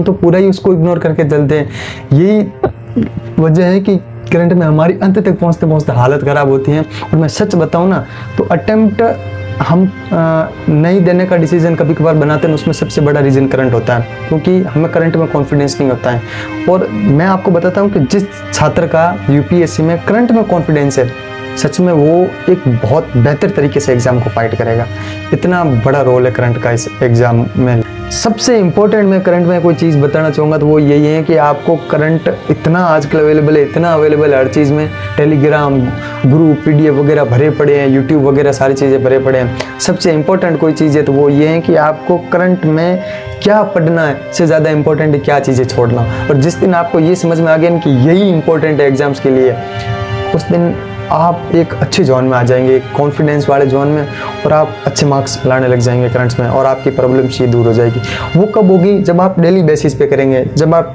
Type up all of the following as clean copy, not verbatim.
हम तो पूरा ही उसको इग्नोर करके चलते हैं। यही वजह है कि करंट में हमारी अंत तक पहुंचते पहुंचते हालत ख़राब होती है। और मैं सच बताऊं ना तो अटेम्प्ट हम नहीं देने का डिसीजन कभी कभार बनाते हैं, उसमें सबसे बड़ा रीज़न करंट होता है, क्योंकि हमें करंट में कॉन्फिडेंस नहीं होता है। और मैं आपको बताता हूँ कि जिस छात्र का यूपीएससी में करंट में कॉन्फिडेंस है, सच में वो एक बहुत बेहतर तरीके से एग्ज़ाम को फाइट करेगा। इतना बड़ा रोल है करंट का इस एग्ज़ाम में। सबसे इम्पोर्टेंट मैं करंट में कोई चीज़ बताना चाहूँगा तो वो यही है कि आपको करंट इतना आजकल अवेलेबल है, इतना अवेलेबल है हर चीज़ में। टेलीग्राम ग्रुप PDF वगैरह भरे पड़े हैं, यूट्यूब वगैरह सारी चीज़ें भरे पड़े हैं। सबसे इम्पोर्टेंट कोई चीज़ है तो वो ये है कि आपको करंट में क्या पढ़ना है से ज़्यादा इम्पोर्टेंट है क्या चीज़ें छोड़ना। और जिस दिन आपको ये समझ में आ गया कि यही इम्पोर्टेंट है एग्ज़ाम्स के लिए, उस दिन आप एक अच्छे जोन में आ जाएंगे, कॉन्फिडेंस वाले जोन में, और आप अच्छे मार्क्स लाने लग जाएंगे करंट्स में, और आपकी प्रॉब्लम्स ये दूर हो जाएगी। वो कब होगी? जब आप डेली बेसिस पे करेंगे, जब आप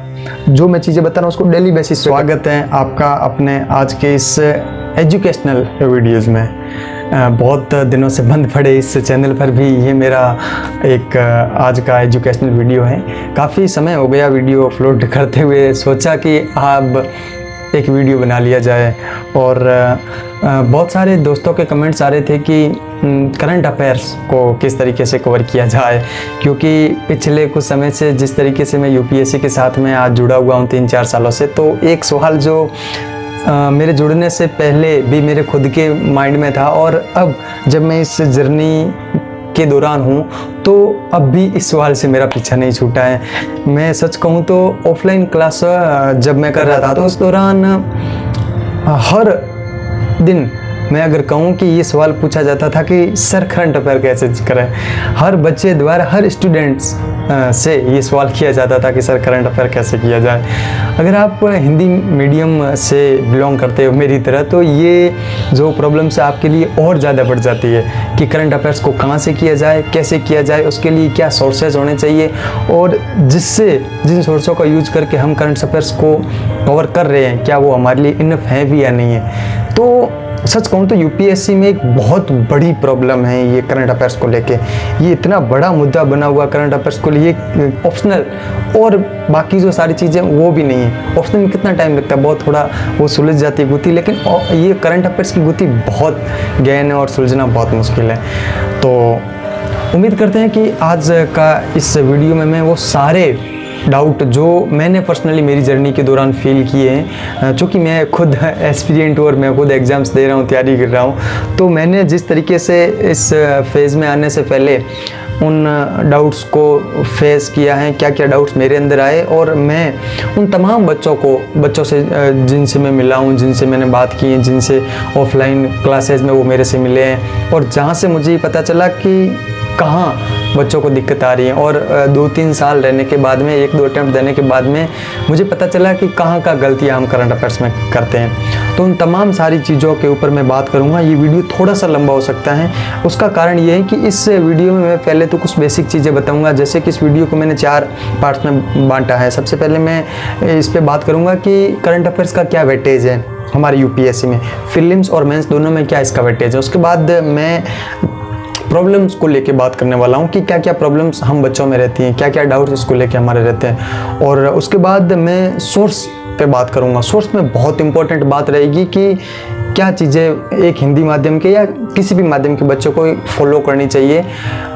जो मैं चीज़ें बता रहा हूँ उसको डेली बेसिस पे। स्वागत है आपका अपने आज के इस एजुकेशनल वीडियोज़ में। बहुत दिनों से बंद पड़े इस चैनल पर भी ये मेरा एक आज का एजुकेशनल वीडियो है। काफ़ी समय हो गया वीडियो अपलोड करते हुए, सोचा कि अब एक वीडियो बना लिया जाए। और बहुत सारे दोस्तों के कमेंट्स आ रहे थे कि करंट अफेयर्स को किस तरीके से कवर किया जाए, क्योंकि पिछले कुछ समय से जिस तरीके से मैं यूपीएससी के साथ में आज जुड़ा हुआ हूँ 3-4 सालों से, तो एक सवाल जो मेरे जुड़ने से पहले भी मेरे खुद के माइंड में था, और अब जब मैं इस जर्नी के दौरान हूँ तो अब भी इस सवाल से मेरा पीछा नहीं छूटा है। मैं सच कहूँ तो ऑफलाइन क्लास जब मैं कर रहा था तो उस दौरान हर दिन मैं अगर कहूँ कि ये सवाल पूछा जाता था कि सर करंट अफेयर कैसे करें। हर बच्चे द्वारा, हर स्टूडेंट्स से ये सवाल किया जाता था कि सर करंट अफेयर कैसे किया जाए। अगर आप हिंदी मीडियम से बिलोंग करते हो मेरी तरह, तो ये जो प्रॉब्लम्स है आपके लिए और ज़्यादा बढ़ जाती है कि करंट अफेयर्स को कहाँ से किया जाए, कैसे किया जाए, उसके लिए क्या सोर्सेज होने चाहिए, और जिन सोर्सों का यूज करके हम करंट अफेयर्स को कवर कर रहे हैं क्या वो हमारे लिए इनफ है भी या नहीं है। तो सच कहूँ तो यूपीएससी में एक बहुत बड़ी प्रॉब्लम है ये करंट अफेयर्स को लेके। ये इतना बड़ा मुद्दा बना हुआ करंट अफेयर्स को लिए, ऑप्शनल और बाकी जो सारी चीज़ें वो भी नहीं है। ऑप्शनल में कितना टाइम लगता है, बहुत थोड़ा वो सुलझ जाती है गुत्थी, लेकिन ये करंट अफेयर्स की गुत्थी बहुत गहन है और सुलझना बहुत मुश्किल है। तो उम्मीद करते हैं कि आज का इस वीडियो में मैं वो सारे डाउट जो मैंने पर्सनली मेरी जर्नी के दौरान फील किए हैं, चूँकि मैं खुद एस्पिरेंट हूँ और मैं खुद एग्ज़ाम्स दे रहा हूँ, तैयारी कर रहा हूँ, तो मैंने जिस तरीके से इस फेज़ में आने से पहले उन डाउट्स को फेस किया है, क्या क्या डाउट्स मेरे अंदर आए, और मैं उन तमाम बच्चों से जिनसे मैं मिला हूँ, जिनसे मैंने बात की है, जिनसे ऑफलाइन क्लासेस में वो मेरे से मिले हैं, और जहाँ से मुझे पता चला कि कहाँ बच्चों को दिक्कत आ रही है। और 2-3 साल रहने के बाद में, 1-2 अटैम्प्ट देने के बाद में मुझे पता चला कि कहाँ का गलतियाँ हम करंट अफेयर्स में करते हैं। तो उन तमाम सारी चीज़ों के ऊपर मैं बात करूँगा। ये वीडियो थोड़ा सा लंबा हो सकता है, उसका कारण ये है कि इस वीडियो में मैं पहले तो कुछ बेसिक चीज़ें बताऊँगा। जैसे कि इस वीडियो को मैंने 4 पार्ट्स में बांटा है। सबसे पहले मैं इस पर बात करूँगा कि करंट अफेयर्स का क्या वेटेज है हमारे यूपीएससी में, फिल्म्स और मेंस दोनों में क्या इसका वेटेज है। उसके बाद मैं प्रॉब्लम्स को लेके बात करने वाला हूँ कि क्या क्या प्रॉब्लम्स हम बच्चों में रहती हैं, क्या क्या डाउट्स इसको लेके हमारे रहते हैं। और उसके बाद मैं सोर्स पे बात करूँगा। सोर्स में बहुत इंपॉर्टेंट बात रहेगी कि क्या चीज़ें एक हिंदी माध्यम के या किसी भी माध्यम के बच्चों को फॉलो करनी चाहिए।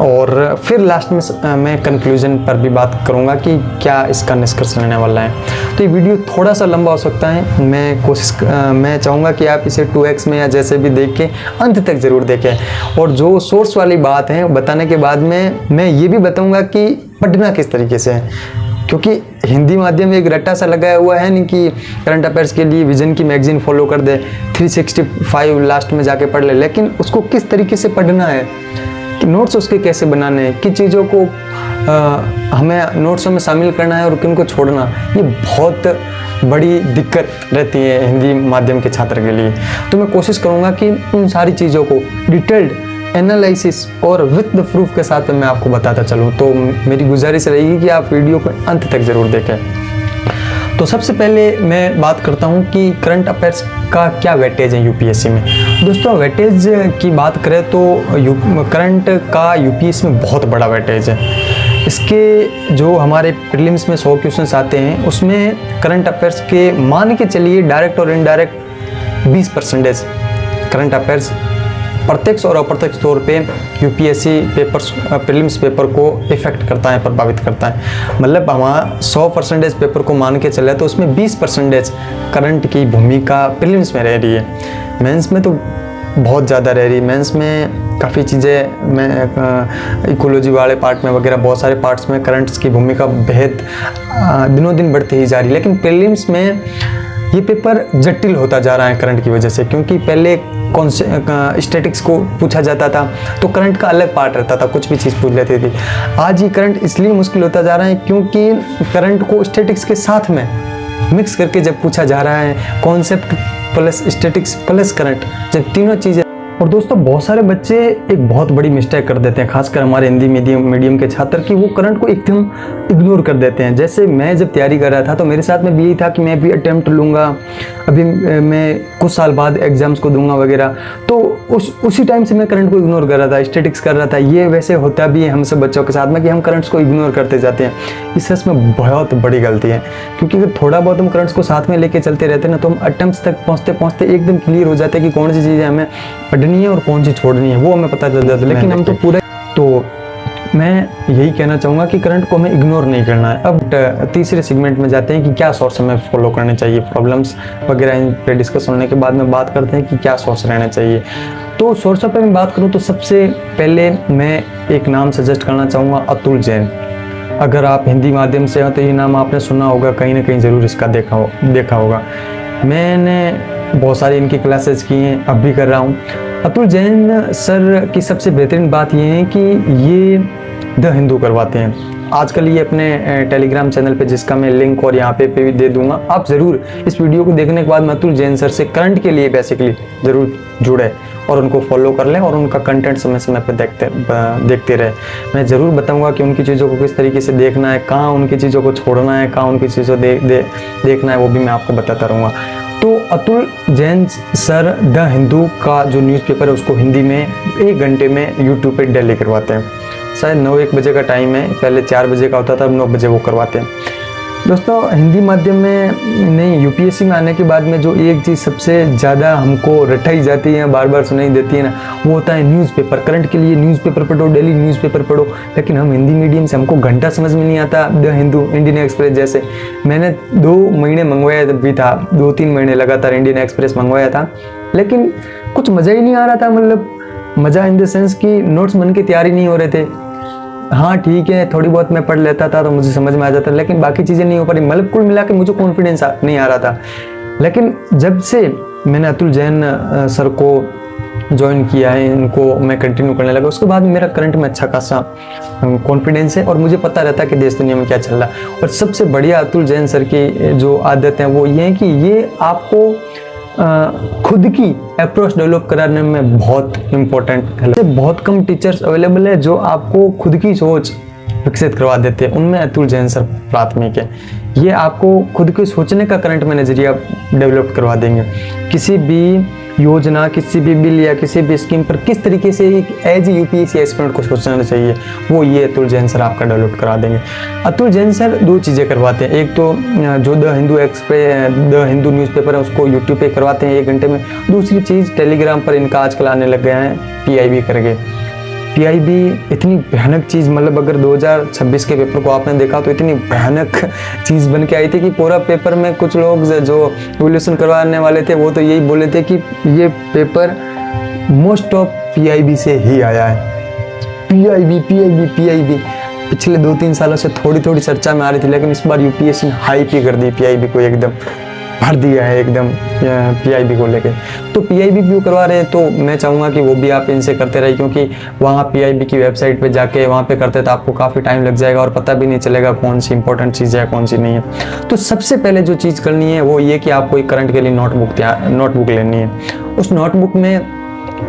और फिर लास्ट में मैं कंक्लूजन पर भी बात करूँगा कि क्या इसका निष्कर्ष रहने वाला है। तो ये वीडियो थोड़ा सा लंबा हो सकता है, मैं चाहूँगा कि आप इसे 2x में या जैसे भी देख के अंत तक ज़रूर देखें। और जो सोर्स वाली बात है बताने के बाद में मैं ये भी बताऊँगा कि पढ़ना किस तरीके से है, क्योंकि हिंदी माध्यम में एक रट्टा सा लगाया हुआ है नहीं कि करंट अफेयर्स के लिए विजन की मैगजीन फॉलो कर दे, 365 लास्ट में जाके पढ़ ले, लेकिन उसको किस तरीके से पढ़ना है, कि नोट्स उसके कैसे बनाने हैं, किन चीज़ों को हमें नोट्सों में शामिल करना है और किन को छोड़ना, ये बहुत बड़ी दिक्कत रहती है हिंदी माध्यम के छात्र के लिए। तो मैं कोशिश करूँगा कि उन सारी चीज़ों को डिटेल्ड एनालिसिस और विद द प्रूफ के साथ मैं आपको बताता चलूँ। तो मेरी गुजारिश रहेगी कि आप वीडियो को अंत तक ज़रूर देखें। तो सबसे पहले मैं बात करता हूँ कि करंट अफेयर्स का क्या वेटेज है यूपीएससी में। दोस्तों, वेटेज की बात करें तो करंट का यूपीएससी में बहुत बड़ा वेटेज है। इसके जो हमारे प्रीलिम्स में 100 क्वेश्चंस आते हैं उसमें करंट अफेयर्स के मान के चलिए डायरेक्ट और इनडायरेक्ट 20% करंट अफेयर्स प्रत्यक्ष और अप्रत्यक्ष तौर पे यूपीएससी पेपर्स प्रीलिम्स पेपर को इफेक्ट करता है, प्रभावित करता है। मतलब हमारा 100% पेपर को मान के चले तो उसमें 20% करंट की भूमिका प्रीलिम्स में रह रही है। मेंस में तो बहुत ज़्यादा रह रही है। मेंस में काफ़ी चीज़ें में इकोलॉजी वाले पार्ट में वगैरह बहुत सारे पार्ट्स में करंट्स की भूमिका बेहद दिनों दिन बढ़ती ही जा रही है। लेकिन प्रीलिम्स में ये पेपर जटिल होता जा रहा है करंट की वजह से, क्योंकि पहले स्टैटिक्स को पूछा जाता था तो करंट का अलग पार्ट रहता था, कुछ भी चीज़ पूछ लेती थी। आज ये करंट इसलिए मुश्किल होता जा रहा है क्योंकि करंट को स्टैटिक्स के साथ में मिक्स करके जब पूछा जा रहा है, concept plus statics plus current, जब तीनों चीज़ें। और दोस्तों बहुत सारे बच्चे एक बहुत बड़ी मिस्टेक कर देते हैं, खासकर हमारे हिंदी मीडियम के छात्र, कि वो करंट को एकदम इग्नोर कर देते हैं। जैसे मैं जब तैयारी कर रहा था तो मेरे साथ में भी यही था कि मैं भी अटेम्प्ट लूँगा, अभी मैं कुछ साल बाद एग्जाम्स को दूंगा वगैरह, तो उसी टाइम से मैं करंट को इग्नोर कर रहा था, स्टैटिक्स कर रहा था। ये वैसे होता भी है हम सब बच्चों के साथ में कि हम करंट्स को इग्नोर करते जाते हैं। इस सच में बहुत बड़ी गलती है, क्योंकि अगर थोड़ा बहुत हम करंट्स को साथ में लेके चलते रहते हैं ना तो हम अटेम्प्ट्स तक पहुँचते पहुँचते एकदम क्लियर हो जाते हैं कि कौन सी चीज़ें हमें पढ़नी है और कौन सी छोड़नी है, वो हमें पता चल जाता है। लेकिन हम तो पूरे, तो मैं यही कहना चाहूँगा कि करंट को हमें इग्नोर नहीं करना है। अब तीसरे सेगमेंट में जाते हैं कि क्या सोर्स हमें फॉलो करने चाहिए। प्रॉब्लम्स वगैरह इन पे डिस्कस होने के बाद में बात करते हैं कि क्या सोर्स रहना चाहिए। तो सोर्सों पे मैं बात करूँ तो सबसे पहले मैं एक नाम सजेस्ट करना चाहूँगा, अतुल जैन। अगर आप हिंदी माध्यम से हो तो ये नाम आपने सुना होगा, कहीं ना कहीं ज़रूर इसका देखा होगा। मैंने बहुत सारी इनकी क्लासेस की हैं, अब भी कर रहा हूँ। अतुल जैन सर की सबसे बेहतरीन बात ये है कि ये द हिंदू करवाते हैं। आजकल ये अपने टेलीग्राम चैनल पे, जिसका मैं लिंक और यहाँ पे भी दे दूंगा, आप ज़रूर इस वीडियो को देखने के बाद में अतुल जैन सर से करंट के लिए बेसिकली ज़रूर जुड़े और उनको फॉलो कर लें और उनका कंटेंट समय समय पर देखते रहे। मैं ज़रूर बताऊंगा कि उनकी चीज़ों को किस तरीके से देखना है, कहाँ उनकी चीज़ों को छोड़ना है, कहाँ उनकी चीज़ों देखना है, वो भी मैं आपको बताता रहूँगा। तो अतुल जैन सर द हिंदू का जो न्यूज़पेपर है उसको हिंदी में 1 घंटे में यूट्यूब पे डेली करवाते हैं। शायद 9-1 बजे का टाइम है, पहले 4 बजे का होता था, अब 9 बजे वो करवाते हैं। दोस्तों हिंदी माध्यम में नहीं, यूपीएससी में आने के बाद में जो एक चीज़ सबसे ज़्यादा हमको रटाई जाती है, बार बार सुनाई देती है ना, वो होता है न्यूज़पेपर। करंट के लिए न्यूज़पेपर पढ़ो, डेली न्यूज़पेपर पढ़ो। लेकिन हम हिंदी मीडियम से, हमको घंटा समझ में नहीं आता। द हिंदू, इंडियन एक्सप्रेस जैसे मैंने 2 महीने मंगवाया भी था, 2-3 महीने लगातार इंडियन एक्सप्रेस मंगवाया था, लेकिन कुछ मज़ा ही नहीं आ रहा था। मतलब मज़ा इन द सेंस कि नोट्स बन के तैयारी नहीं हो रहे थे। हाँ ठीक है, थोड़ी बहुत मैं पढ़ लेता था तो मुझे समझ में आ जाता, लेकिन बाकी चीज़ें नहीं हो पा रही। मतलब कुल मिला के मुझे कॉन्फिडेंस नहीं आ रहा था। लेकिन जब से मैंने अतुल जैन सर को ज्वाइन किया है, इनको मैं कंटिन्यू करने लगा, उसके बाद मेरा करंट में अच्छा खासा कॉन्फिडेंस है और मुझे पता रहता है कि देश दुनिया में क्या चल रहा है। और सबसे बढ़िया अतुल जैन सर की जो आदत है वो ये है कि ये आपको खुद की अप्रोच डेवलप कराने में बहुत इम्पोर्टेंट है। बहुत कम टीचर्स अवेलेबल है जो आपको खुद की सोच विकसित करवा देते हैं, उनमें अतुल जैन सर प्राथमिक है। ये आपको खुद के सोचने का करंट में नज़रिया डेवलप करवा देंगे। किसी भी योजना, किसी भी बिल या किसी भी स्कीम पर किस तरीके से एक एज यूपीएससी एस्पिरेंट को सोचना चाहिए, वो ये अतुल जैन सर आपका डेवलप करा देंगे। अतुल जैन सर 2 चीज़ें करवाते हैं। एक तो जो द हिंदू न्यूज़पेपर है उसको यूट्यूब पे करवाते हैं 1 घंटे में। दूसरी चीज़, टेलीग्राम पर इनका आजकल आने लग गया है PIB करके। PIB इतनी भयानक चीज़, मतलब अगर 2026 के पेपर को आपने देखा तो इतनी भयानक चीज़ बन के आई थी कि पूरा पेपर में कुछ लोग जो इवोल्यूशन करवाने वाले थे वो तो यही बोले थे कि ये पेपर मोस्ट ऑफ PIB से ही आया है। PIB पिछले 2-3 सालों से थोड़ी थोड़ी चर्चा में आ रही थी, लेकिन इस बार यूपीएससी ने हाइप ही कर दी, PIB को एकदम भर दिया है एकदम PIB को लेके। तो PIB भी करवा रहे हैं, तो मैं चाहूँगा कि वो भी आप इनसे करते रहिए, क्योंकि वहाँ PIB की वेबसाइट पे जाके वहाँ पे करते तो आपको काफ़ी टाइम लग जाएगा और पता भी नहीं चलेगा कौन सी इंपॉर्टेंट चीज़ है कौन सी नहीं है। तो सबसे पहले जो चीज़ करनी है वो ये कि आपको एक करंट के लिए नोटबुक लेनी है। उस नोटबुक में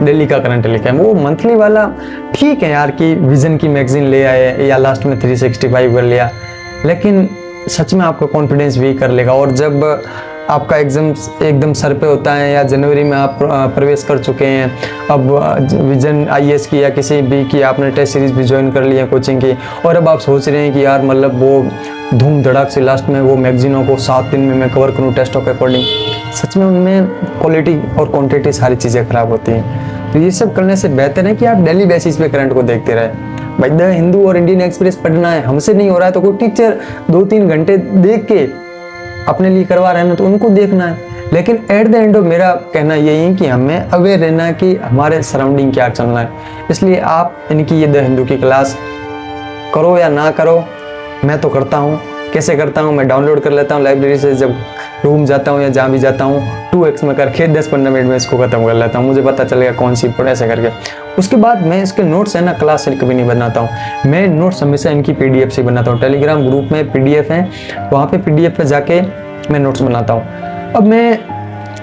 डेली का करंट लिखा है। वो मंथली वाला ठीक है यार कि विजन की मैगजीन ले आए या लास्ट में 365 कर लिया, लेकिन सच में आपका कॉन्फिडेंस भी कर लेगा। और जब आपका एग्ज़ाम एकदम सर पे होता है या जनवरी में आप प्रवेश कर चुके हैं, अब विजन आईएएस की या किसी भी की आपने टेस्ट सीरीज़ भी ज्वाइन कर ली है कोचिंग की, और अब आप सोच रहे हैं कि यार मतलब वो धूम धड़ाक से लास्ट में वो मैगजीनों को 7 दिन में मैं कवर करूँ टेस्टों के अकॉर्डिंग, सच में उनमें क्वालिटी और क्वांटिटी सारी चीज़ें ख़राब होती हैं। तो ये सब करने से बेहतर है कि आप डेली बेसिस पे करंट को देखते रहें। भाई द हिंदू और इंडियन एक्सप्रेस पढ़ना है, हमसे नहीं हो रहा है तो कोई टीचर 2-3 घंटे देख के अपने लिए करवा रहे हैं तो उनको देखना है। लेकिन एट द एंड ऑफ मेरा कहना यही है कि हमें अवेयर रहना है कि हमारे सराउंडिंग क्या चल रहा है। इसलिए आप इनकी ये द हिंदू की क्लास करो या ना करो, मैं तो करता हूँ। कैसे करता हूँ, मैं डाउनलोड कर लेता हूँ लाइब्रेरी से, जब रूम जाता हूँ या जहाँ भी जाता हूँ 2x में करके 10-15 मिनट में इसको खत्म कर लेता हूँ, मुझे पता चलेगा कौन सी पढ़े ऐसे करके। उसके बाद मैं इसके नोट्स है ना क्लास से कभी नहीं बनाता हूँ, मैं नोट्स हमेशा इनकी PDF से बनाता हूँ। टेलीग्राम ग्रुप में PDF है, वहाँ पे PDF पे जाके मैं नोट्स बनाता हूँ। अब मैं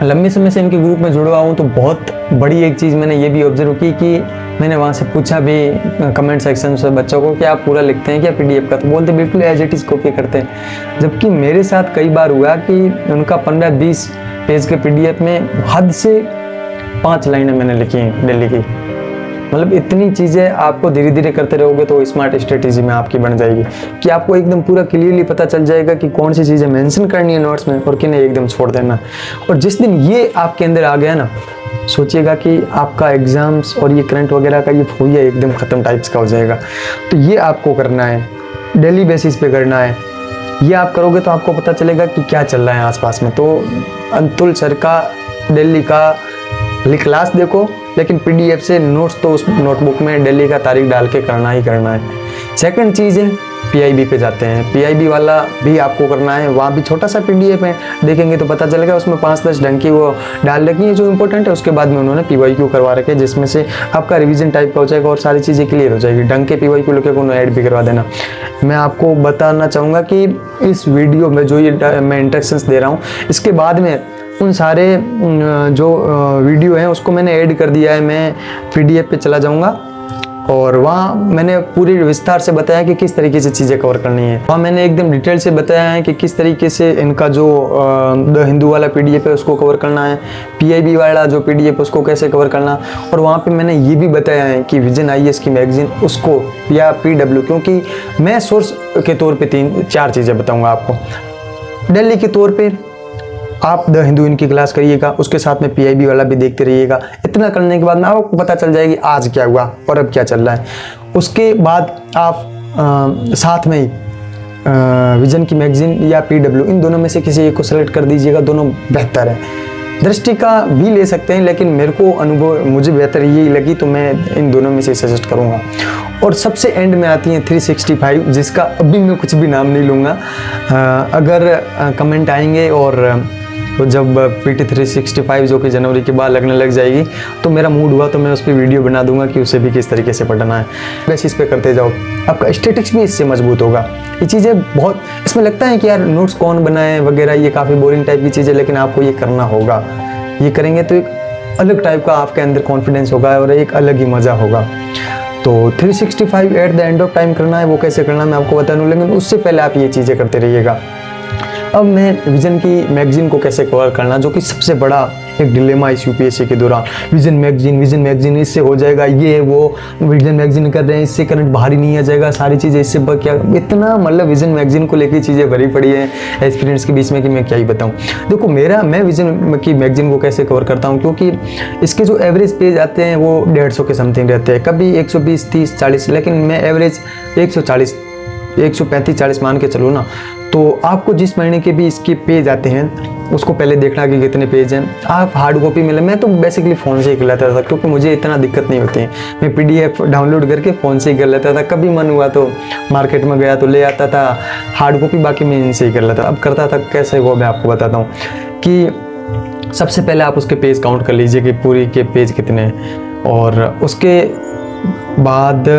लंबे समय से इनके ग्रुप में जुड़ा हूँ तो बहुत बड़ी एक चीज़ मैंने ये भी ऑब्जर्व की कि मैंने वहाँ से पूछा भी कमेंट सेक्शन से बच्चों को कि आप पूरा लिखते हैं क्या PDF का, तो बोलते बिल्कुल एज इट इज़ कॉपी करते हैं। जबकि मेरे साथ कई बार हुआ कि उनका 15-20 पेज के PDF में हद से 5 लाइनें मैंने लिखी हैं डेली की। मतलब इतनी चीज़ें आपको धीरे धीरे करते रहोगे तो स्मार्ट स्ट्रेटेजी में आपकी बन जाएगी कि आपको एकदम पूरा क्लियरली पता चल जाएगा कि कौन सी चीज़ें मेंशन करनी है नोट्स में और किन्हें एकदम छोड़ देना। और जिस दिन ये आपके अंदर आ गया ना, सोचिएगा कि आपका एग्ज़ाम्स और ये करंट वगैरह का ये फोबिया एकदम ख़त्म टाइप्स का हो जाएगा। तो ये आपको करना है, डेली बेसिस पे करना है। ये आप करोगे तो आपको पता चलेगा कि क्या चल रहा है आसपास में। तो अतुल सर का दिल्ली का क्लास देखो, लेकिन PDF से नोट्स तो उस नोटबुक में दिल्ली का तारीख डाल के करना ही करना है। सेकंड चीज़ है PIB पे जाते हैं, PIB वाला भी आपको करना है। वहाँ भी छोटा सा PDF है, देखेंगे तो पता चलेगा उसमें 5-10 ढंग की वो डाल रखी है जो इंपॉर्टेंट है। उसके बाद में उन्होंने PYQ करवा रखे हैं जिसमें से आपका रिवीजन टाइप का हो जाएगा और सारी चीज़ें क्लियर हो जाएगी। ढंग के PYQ लिखे को ऐड भी करवा देना। मैं आपको बताना चाहूँगा कि इस वीडियो में जो ये मैं इंस्ट्रक्शंस दे रहा हूँ, इसके बाद में उन सारे जो वीडियो हैं उसको मैंने ऐड कर दिया है। मैं PDF पे चला जाऊँगा और वहाँ मैंने पूरी विस्तार से बताया कि किस तरीके से चीज़ें कवर करनी है। वहाँ मैंने एकदम डिटेल से बताया है कि किस तरीके से इनका जो द हिंदू वाला PDF है उसको कवर करना है, PIB वाला जो PDF उसको कैसे कवर करना। और वहाँ पे मैंने ये भी बताया है कि विजन IAS की मैगजीन उसको या PW, क्योंकि मैं सोर्स के तौर पर 3-4 चीज़ें बताऊँगा आपको। दिल्ली के तौर पर आप द हिंदू इनकी क्लास करिएगा, उसके साथ में PIB वाला भी देखते रहिएगा। इतना करने के बाद में आपको पता चल जाएगी आज क्या हुआ और अब क्या चल रहा है। उसके बाद आप साथ में ही विजन की मैगजीन या PW, इन दोनों में से किसी एक को सेलेक्ट कर दीजिएगा, दोनों बेहतर है। दृष्टि का भी ले सकते हैं, लेकिन मेरे को अनुभव मुझे बेहतर यही लगी तो मैं इन दोनों में से सजेस्ट करूँगा। और सबसे एंड में आती है 365, जिसका अभी मैं कुछ भी नाम नहीं लूँगा। अगर कमेंट आएंगे और तो जब PT 365 जो कि जनवरी के बाद लगने लग जाएगी तो मेरा मूड हुआ तो मैं उस पर वीडियो बना दूंगा कि उसे भी किस तरीके से पढ़ना है। बेसिस पे करते जाओ, आपका स्टैटिक्स भी इससे मजबूत होगा। ये चीज़ें बहुत इसमें लगता है कि यार नोट्स कौन बनाए वगैरह, ये काफ़ी बोरिंग टाइप की चीज़ें, लेकिन आपको ये करना होगा। ये करेंगे तो एक अलग टाइप का आपके अंदर कॉन्फिडेंस होगा और एक अलग ही मज़ा होगा। तो 365 at the end of time करना है, वो कैसे करना है मैं आपको बता दूँ, लेकिन उससे पहले आप ये चीज़ें करते रहिएगा। अब मैं विजन की मैगजीन को कैसे कवर करना, जो कि सबसे बड़ा एक डिलेमा इस UPSC के दौरान। विजन मैगजीन इससे हो जाएगा, ये वो विजन मैगजीन कर रहे हैं, इससे करंट बाहर ही नहीं आ जाएगा, सारी चीज़ें इससे क्या इतना मतलब विजन मैगजीन को लेकर चीज़ें भरी पड़ी है एक्सपीरियंस के बीच में कि मैं क्या ही बताऊँ। देखो मैं विजन की मैगजीन को कैसे कवर करता हूँ, क्योंकि इसके जो एवरेज पेज आते हैं वो 150 के समथिंग रहते हैं, कभी 120, 30, 40, लेकिन मैं एवरेज 140, 135-40 मान के चलो ना। तो आपको जिस महीने के भी इसके पेज आते हैं उसको पहले देखना कि कितने पेज हैं। आप हार्ड कॉपी मिले, मैं तो बेसिकली फ़ोन से ही कर लेता था क्योंकि मुझे इतना दिक्कत नहीं होती है। मैं PDF डाउनलोड करके फ़ोन से ही कर लेता था, कभी मन हुआ तो मार्केट में गया तो ले आता था हार्ड कॉपी, बाकी मैं इनसे ही कर लेता। अब करता था कैसे वो मैं आपको बताता हूँ कि सबसे पहले आप उसके पेज काउंट कर लीजिए कि पूरी के पेज कितने हैं, और उसके बाद